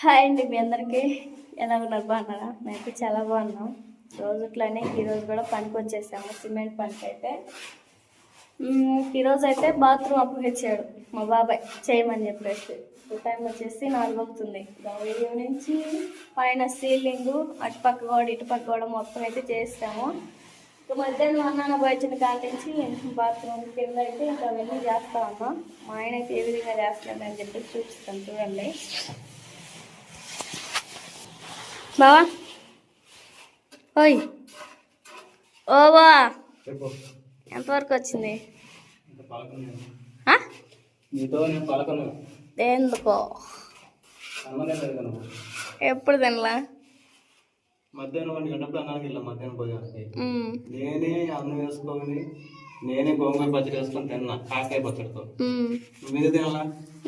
Hi అండి, మీ అందరికీ ఎలా ఉన్నారు? బాగున్నారా? మేమైతే చాలా బాగున్నాం. రోజుట్లోనే ఈరోజు కూడా పనికి వచ్చేసాము, సిమెంట్ పనికి అయితే. ఈరోజు అయితే బాత్రూమ్ అప్పగించాడు మా బాబాయ్ చేయమని చెప్పేసి. టైం వచ్చేసి 4 అవుతుంది. వీడియో నుంచి పైన సీలింగు అటుపక్క కూడా ఇటుపక్క కూడా మొత్తం అయితే చేస్తాము. ఇంకా మధ్యాహ్నం అన్నాన వచ్చిన కాడి నుంచి బాత్రూమ్ కింద అయితే ఇంకా అవన్నీ చేస్తా ఉన్నాం. మా ఆయన అయితే ఏ విధంగా చేస్తున్నాడని చెప్పి చూపిస్తాను, చూడండి. బావా ఓయ్ ఓ బా ఎంతవరకు వచ్చింది? ఎందుకో ఎప్పుడు తినలా? మధ్యాహ్నం 1 గంటప్పుడు అన్నానికి వెళ్ళాం. మధ్యాహ్నం పోయానికి నేనే అన్నం వేసుకొని నేనే గోంగూర పచ్చడి వేసుకొని తిన్నా, కాకాయ పచ్చడితో. మీద తినాలా?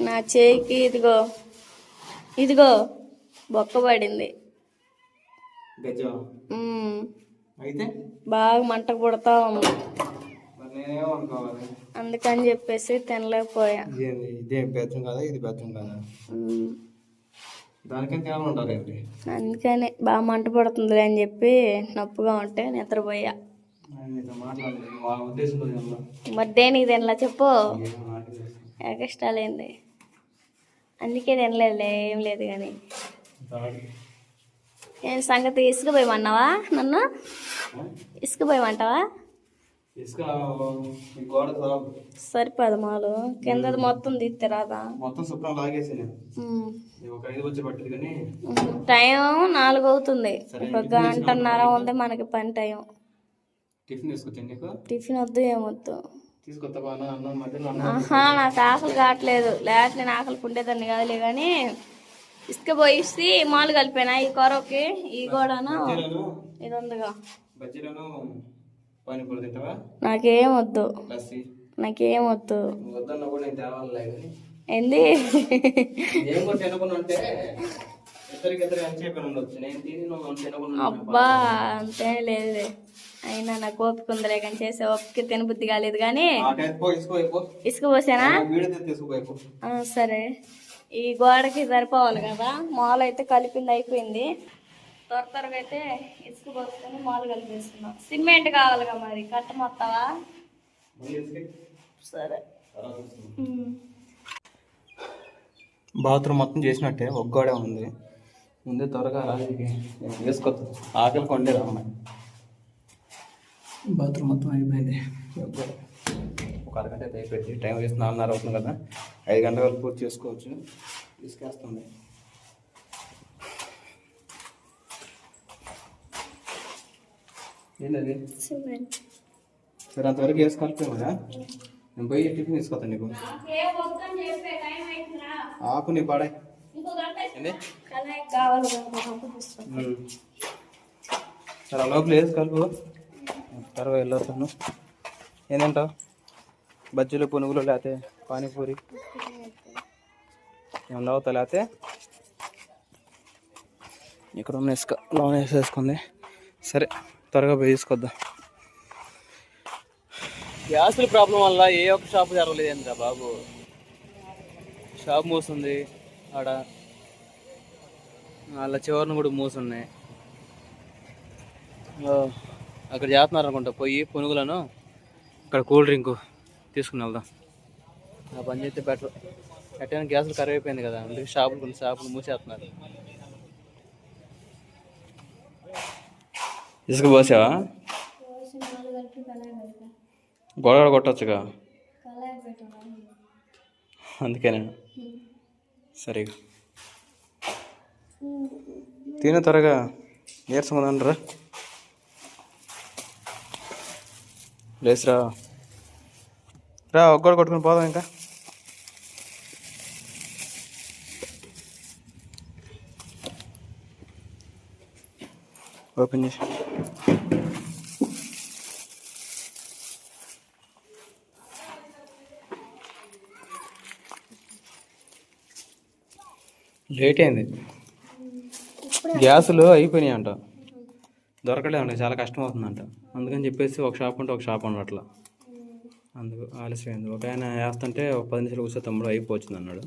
నా చేయికి ఇదిగో ఇదిగో బొక్క పడింది. అయితే బాగా మంటకు పుడతా ఉంది, నేనేమనుకోవాలి. అందుకని చెప్పేసి తినలేకపోయా. ఇదే బెచ్చం కదా, ఇది బెచ్చం కదా, దానికంటే ఏమైనా ఉంటారేంటి? అందుకని బాగా మంట పడుతుంది అని చెప్పి నొప్పుగా ఉంటే నిద్రపోయా. మరి దేనికి తినలా చెప్పు? ఎక్స్ట్రాలేంది, అందుకే తినలేదులే. ఏం లేదు కానీ ఏం సంగతి? ఇసుకుపోయమన్నావా నన్ను? ఇసుకుపోయమంటావా? సరిపోదు మాలు కింద మొత్తం తీస్తే రాదా? మొత్తం శుభ్రం లాగేసి టైం 4 అవుతుంది. 1 గంటన్నర ఉంది మనకి పని టైం. టిఫిన్ వద్దు, ఏమొద్దు. నాకు ఆకలి కావట్లేదు. లేకపోతే నేను ఆకలికి ఉండేదాన్ని కాదులే కానీ ఇసుక పోయిసి మాలు కలిపానా ఈ కొరకి. ఈ కూడాను ఇది ఉందిగా. నాకేం వద్దు, నాకేం వద్దు. ఏంది అబ్బా అంతే లేదు. అయినా నాకు ఓపిక ఉందిలే కానీ చేసే ఓపిక తినబుద్ధి కాలేదు కానీ. ఇసుక పోసానా? సరే, ఈ గోడకి సరిపోవాలి కదా. మాలు అయితే కలిపింది అయిపోయింది. త్వరగా అయితే ఇసుక పోసుకొని మాలు కలిపేస్తున్నాం. సిమెంట్ కావాలిగా, మరి కట్ట మొత్తవా? సరే. బాత్రూమ్ మొత్తం చేసినట్టే, ఒగ్గోడే ఉంది. ముందే త్వరగా వేసుకోవచ్చు, ఆకలి కొండేది అమ్మాయి. బాత్రూమ్ మొత్తం అయిపోయింది. ఒక అరగంట అయితే అయిపోయింది. టైం వేసి 4:30 అవుతుంది కదా. 5 గంటల వరకు పూర్తి చేసుకోవచ్చు. తీసుకేస్తుంది. ఏంటది? సరే, అంతవరకు వేసుకోవాలి కదా. నేను పోయి టిఫిన్ తీసుకొస్తాను నీకు. ఆకు నీ పడే సరే, లోపల వేసి కలుపు. త్వరగా వెళ్ళొస్తాను. ఏంటంటావు? బజ్జీలు, పునుగులు, లేకపోతే పానీపూరి ఏమన్నా అవుతా? లేకపోతే ఇక్కడ ఉన్న ఇసుక లోన్ వేసేసుకుంది. సరే, త్వరగా పోయి తీసుకొద్దాం. గ్యాసుల ప్రాబ్లం వల్ల ఏ ఒక్క షాపు జరగలేదు ఏంద్రా బాబు. షాప్ మూస్తుంది ఆడ, వాళ్ళ చివరిని కూడా మూసున్నాయి. అక్కడ చేస్తున్నారు అనుకుంటా. పోయి పునుగులను ఇక్కడ కూల్ డ్రింక్ తీసుకుని వెళ్దాం. ఆ పని చేస్తే బెటర్. ఎట్టైనా గ్యాసులు కరువు అయిపోయింది కదా, అందుకే షాపులు మూసేస్తున్నారు. ఇసుక పోసావా? గొడవ కొట్టచ్చుగా, అందుకేనా? సరిగా తిన, త్వరగా నీరసం ఉందంటారా. లేచిరా, ఒక్కడు కొట్టుకుని పోదాం. ఇంకా ఓపెన్ చేసి లేట్ అయింది. గ్యాసులు అయిపోయినాయి అంట, దొరకలేదండి. చాలా కష్టం అవుతుందంట. అందుకని చెప్పేసి ఒక షాప్ ఉంటే ఒక షాప్ ఉండట్లా. అందుకు ఆలస్యమైంది. ఒక ఆయన వేస్తుంటే ఒక 10 నిమిషాలు కూర్చో తమ్ముడు అయిపోవచ్చింది అన్నాడు.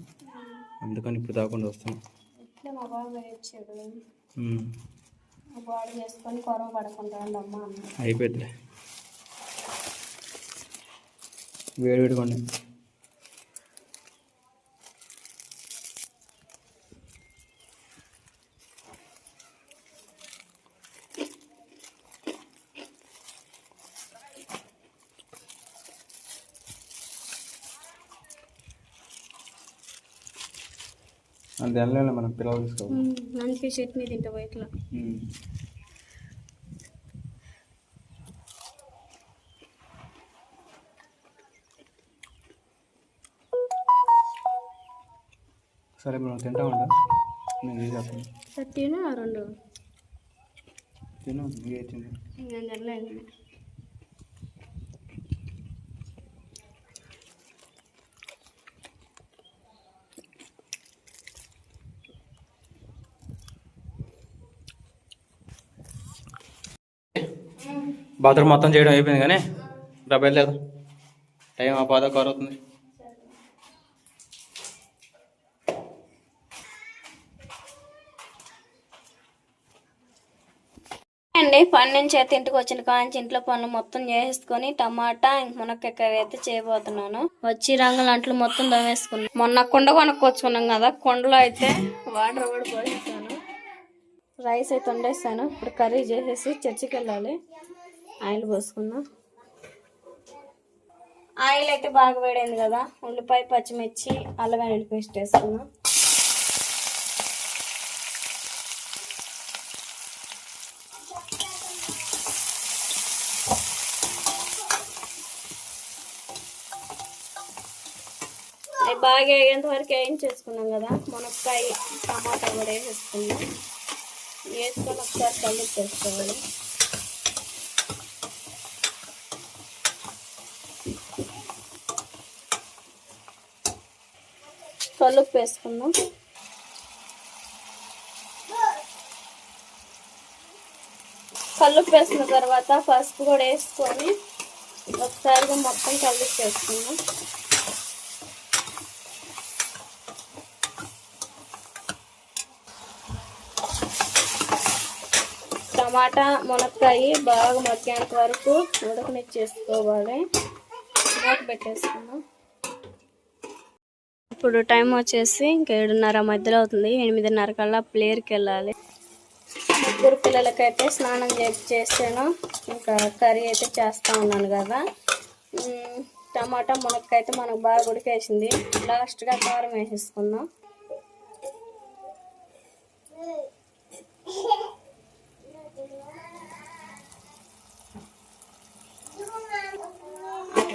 అందుకని ఇప్పుడు దాకుండా వస్తాను. ఇట్లా మా బాబు ఇచ్చాడు. బాడీ చేసుకొని కొరవ పడుకుంటాడు అమ్మ అన్న. అయిపోయింది వేడి వేడుకోండి. అంతే వెళ్ళాలి మనం పిల్లలు తీసుకోవాలి. మంచి చట్నీ తింటా ఇట్లా. సరే మనం తింటామంట. నేను చేసేస్తాను. సరే తిను ఆ రెండు. తిను ఏ తిను. నేను తినలేదు. బాత్రూమ్ మొత్తం చేయడం అయిపోయింది కానీ డబ్బు లేదు. టైం ఆ 10 అవుతుంది. అండి పని నుంచి అయితే ఇంటికి వచ్చిన కాంచి ఇంట్లో పనులు మొత్తం చేసేసుకొని టమాటా మునక్కాయ కర్రీ అయితే చేయబోతున్నాను. వచ్చి రంగుల అంట్లు మొత్తం దమేసుకున్నాను. మొన్న కుండ కొనుక్కొచ్చుకున్నాం కదా, కుండలో అయితే వాటర్ కూడా పోసేసాను. రైస్ అయితే వండేసాను. ఇప్పుడు కర్రీ చేసేసి చర్చికి వెళ్ళాలి. ఆయిల్ పోసుకున్నా. ఆయిల్ అయితే బాగా వేడైంది కదా, ఉల్లిపాయ పచ్చిమిర్చి అల్లం వెల్లుల్లి పేస్ట్ వేసుకున్నా. బాగా వేగేంత వరకు వేయించేసుకున్నాం కదా, మునక్కాయ టమాటా కూడా వేసేసుకున్నాం. వేసుకొని ఒకసారి కలిపి వేసుకోవాలి. కలుపు వేసుకుందాం. కలుపు వేసుకున్న తర్వాత పసుపు కూడా వేసుకొని ఒకసారిగా మొత్తం కలిపి వేసుకుందాం. టమాటా మునక్కాయ బాగా మగ్గేంత వరకు ఉడకనిచ్చేసుకోవాలి. మూత పెట్టేసుకుందాం. ఇప్పుడు టైం వచ్చేసి ఇంకా 7:30 మధ్యలో అవుతుంది. 8:30 కల్లా ప్లేయర్కి వెళ్ళాలి. ముగ్గురు పిల్లలకైతే స్నానం చేసాను. ఇంకా కర్రీ అయితే చేస్తూ ఉన్నాను కదా. టమాటా మునక్కాయ అయితే మనకు బాగా ఉడికేసింది. లాస్ట్గా కారం వేసేసుకుందాం.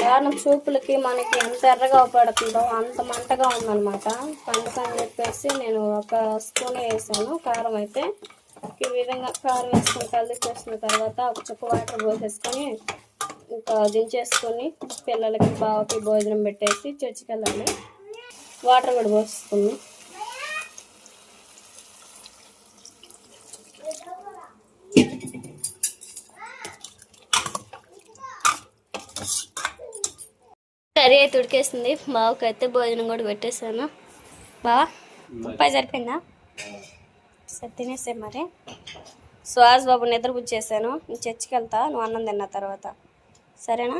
కారం చూపులకి మనకి ఎంత ఎర్రగా పడుతుందో అంత మంటగా ఉందన్నమాట. పండుకని చెప్పేసి నేను ఒక స్పూన్ వేసాను కారం అయితే. ఈ విధంగా కారం వేసుకొని కలిపి వేసుకున్న తర్వాత ఒక చుక్క వాటర్ పోసేసుకొని ఇంకా దించేసుకొని పిల్లలకి బావకి భోజనం పెట్టేసి చర్చికి వెళ్ళాలి. వాటర్ కూడా పోసేసుకుని కర్రీ అయితే ఉడికేసింది. బావకి అయితే భోజనం కూడా పెట్టేశాను. బావా ఉప్పాయి సరిపోయిందా? సరే తినేసే మరి. సుహాస్ బాబు నిద్ర పుచ్చేసాను. నేను చర్చికి వెళ్తా, నువ్వు అన్నం తిన్న తర్వాత సరేనా?